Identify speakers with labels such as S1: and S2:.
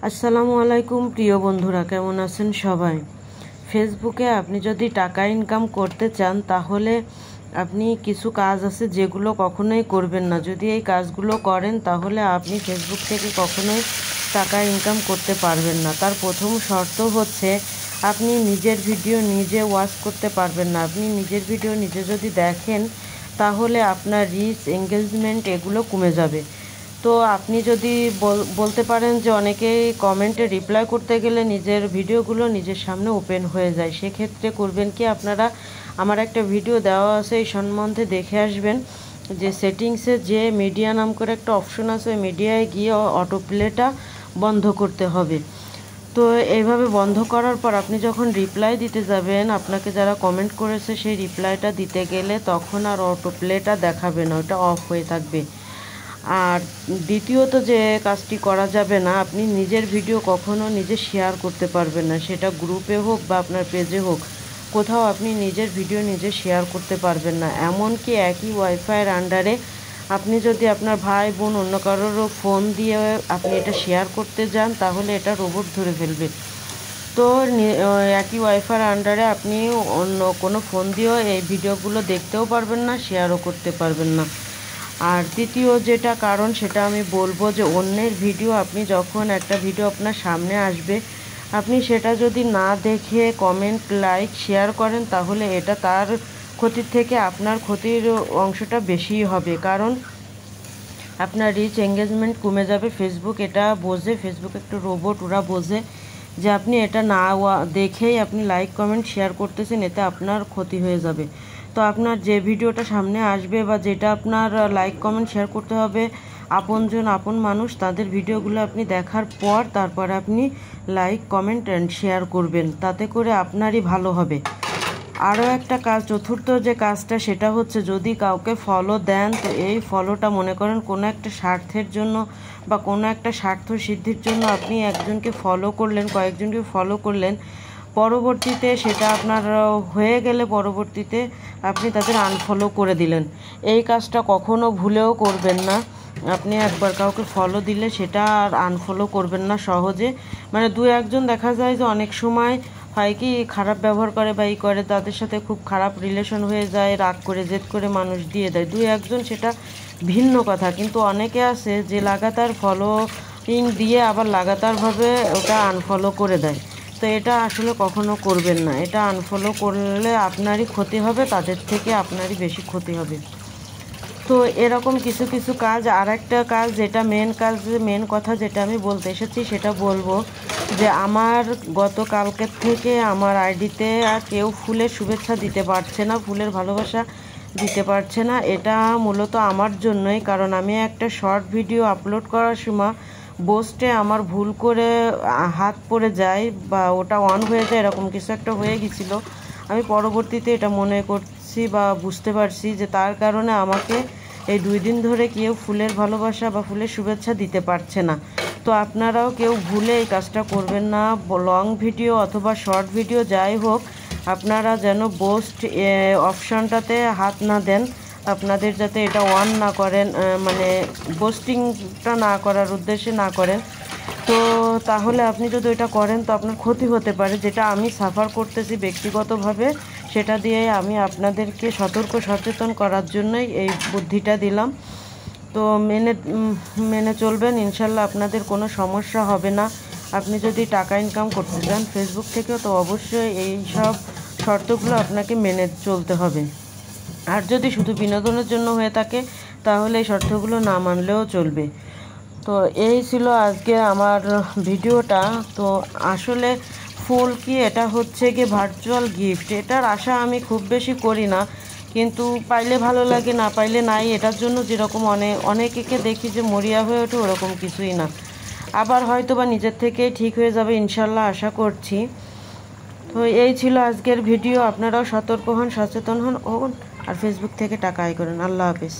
S1: আসসালামু আলাইকুম প্রিয় বন্ধুরা, কেমন আছেন সবাই। ফেসবুকে আপনি যদি টাকা ইনকাম করতে চান তাহলে আপনি কিছু কাজ আছে যেগুলো কখনোই করবেন না। যদি এই কাজগুলো করেন তাহলে আপনি ফেসবুক থেকে কখনোই টাকা ইনকাম করতে পারবেন না। তার প্রথম শর্ত হচ্ছে আপনি নিজের ভিডিও নিজে ওয়াচ করতে পারবেন না। আপনি নিজের ভিডিও নিজে যদি দেখেন তাহলে আপনার রিচ, এঙ্গেজমেন্ট এগুলো কমে যাবে। তো আপনি যদি বলতে পারেন যে অনেকেই কমেন্টে রিপ্লাই করতে গেলে নিজের ভিডিওগুলো নিজের সামনে ওপেন হয়ে যায়, সেক্ষেত্রে করবেন কি, আপনারা আমার একটা ভিডিও দেওয়া আছে এই সম্বন্ধে দেখে আসবেন। যে সেটিংসে যে মিডিয়া নাম করে একটা অপশন আছে, ওই মিডিয়ায় গিয়ে অটো প্লেটা বন্ধ করতে হবে। তো এইভাবে বন্ধ করার পর আপনি যখন রিপ্লাই দিতে যাবেন, আপনাকে যারা কমেন্ট করেছে সেই রিপ্লাইটা দিতে গেলে তখন আর অটো প্লেটা দেখাবে না, ওটা অফ হয়ে থাকবে। আর দ্বিতীয়ত যে কাজটি করা যাবে না, আপনি নিজের ভিডিও কখনো নিজে শেয়ার করতে পারবেন না, সেটা গ্রুপে হোক বা আপনার পেজে হোক, কোথাও আপনি নিজের ভিডিও নিজে শেয়ার করতে পারবেন না। এমনকি একই ওয়াইফাইয়ের আন্ডারে আপনি যদি আপনার ভাই বোন অন্য কারোরও ফোন দিয়ে আপনি এটা শেয়ার করতে যান তাহলে এটা রোবট ধরে ফেলবে। তো একই ওয়াইফাইয়ের আন্ডারে আপনি অন্য কোনো ফোন দিয়েও এই ভিডিওগুলো দেখতেও পারবেন না, শেয়ারও করতে পারবেন না। আর দ্বিতীয় যেটা কারণ সেটা আমি বলবো যে অন্যের ভিডিও, আপনি যখন একটা ভিডিও আপনার সামনে আসবে আপনি সেটা যদি না দেখে কমেন্ট, লাইক, শেয়ার করেন তাহলে এটা তার ক্ষতির থেকে আপনার ক্ষতির অংশটা বেশিই হবে। কারণ আপনার রিচ, এঙ্গেজমেন্ট কমে যাবে। ফেসবুক এটা বোঝে, ফেসবুক একটু রোবট, ওরা বোঝে যে আপনি এটা না দেখেই আপনি লাইক, কমেন্ট, শেয়ার করতেছেন, এতে আপনার ক্ষতি হয়ে যাবে। তো আপনার যে ভিডিওটা সামনে আসবে বা যেটা আপনার লাইক, কমেন্ট, শেয়ার করতে হবে, আপনজন, আপন মানুষ, তাদের ভিডিওগুলো আপনি দেখার পর তারপরে আপনি লাইক, কমেন্ট অ্যান্ড শেয়ার করবেন, তাতে করে আপনারই ভালো হবে। আরও একটা কাজ, চতুর্থ যে কাজটা, সেটা হচ্ছে যদি কাউকে ফলো দেন তো এই ফলোটা মনে করেন কোনো একটা স্বার্থের জন্য বা কোনো একটা স্বার্থ সিদ্ধির জন্য আপনি একজনকে ফলো করলেন, কয়েকজনকে ফলো করলেন, পরবর্তীতে সেটা আপনার হয়ে গেলে পরবর্তীতে আপনি তাদের আনফলো করে দিলেন। এই কাজটা কখনো ভুলেও করবেন না। আপনি একবার কাউকে ফলো দিলে সেটা আর আনফলো করবেন না সহজে। মানে দু একজন দেখা যায় যে অনেক সময় হয় কি, খারাপ ব্যবহার করে বা ই করে, তাদের সাথে খুব খারাপ রিলেশন হয়ে যায়, রাগ করে, জেদ করে মানুষ দিয়ে দেয়। দুই একজন সেটা ভিন্ন কথা, কিন্তু অনেকে আছে যে লাগাতার ফলোইং দিয়ে আবার লাগাতারভাবে ওটা আনফলো করে দেয়। তো এটা আসলে কখনো করবেন না। এটা আনফলো করলে আপনারই ক্ষতি হবে, তাদের থেকে আপনারই বেশি ক্ষতি হবে। তো এরকম কিছু কিছু কাজ। আর একটা কাজ, যেটা মেন কাজ, মেন কথা যেটা আমি বলতে এসেছি সেটা বলবো যে আমার গতকালকের থেকে আমার আইডিতে আর কেউ ফুলের শুভেচ্ছা দিতে পারছে না, ফুলের ভালোবাসা দিতে পারছে না। এটা মূলত আমার জন্যই, কারণ আমি একটা শর্ট ভিডিও আপলোড করার সময় বোস্টে আমার ভুল করে হাত পড়ে যায় বা ওটা অন হয়ে যায়, এরকম কিছু একটা হয়ে গেছিলো। আমি পরবর্তীতে এটা মনে করছি বা বুঝতে পারছি যে তার কারণে আমাকে এই 2 দিন ধরে কেউ ফুলের ভালোবাসা বা ফুলের শুভেচ্ছা দিতে পারছে না। তো আপনারাও কেউ ভুলে এই কাজটা করবেন না। লং ভিডিও অথবা শর্ট ভিডিও যাই হোক, আপনারা যেন বোস্ট অপশানটাতে হাত না দেন, আপনাদের যাতে এটা অন না করেন, মানে বোস্টিংটা না করার উদ্দেশ্যে না করেন। তো তাহলে আপনি যদি এটা করেন তো আপনার ক্ষতি হতে পারে, যেটা আমি সাফার করতেছি ব্যক্তিগতভাবে, সেটা দিয়ে আমি আপনাদেরকে সতর্ক সচেতন করার জন্যই এই বুদ্ধিটা দিলাম। তো মেনে চলবেন, ইনশাল্লাহ আপনাদের কোনো সমস্যা হবে না। আপনি যদি টাকা ইনকাম করতে চান ফেসবুক থেকেও, তো অবশ্যই এই সব শর্তগুলো আপনাকে মেনে চলতে হবে। আর যদি শুধু বিনোদনের জন্য হয়ে থাকে তাহলে এই শর্তগুলো না মানলেও চলবে। তো এই ছিল আজকে আমার ভিডিওটা। তো আসলে ফুল কি, এটা হচ্ছে কি ভার্চুয়াল গিফট, এটার আশা আমি খুব বেশি করি না, কিন্তু পাইলে ভালো লাগে, না পাইলে নাই। এটার জন্য যেরকম অনেকে দেখি যে মরিয়া হয়ে ওঠে, ওরকম কিছুই না। আবার হয়তো বা নিজের থেকেই ঠিক হয়ে যাবে, ইনশাল্লাহ আশা করছি। তো এই ছিল আজকের ভিডিও। আপনারাও সতর্ক হন, সচেতন হন আর ফেসবুক থেকে টাকা আয় করেন। আল্লাহ হাফেজ।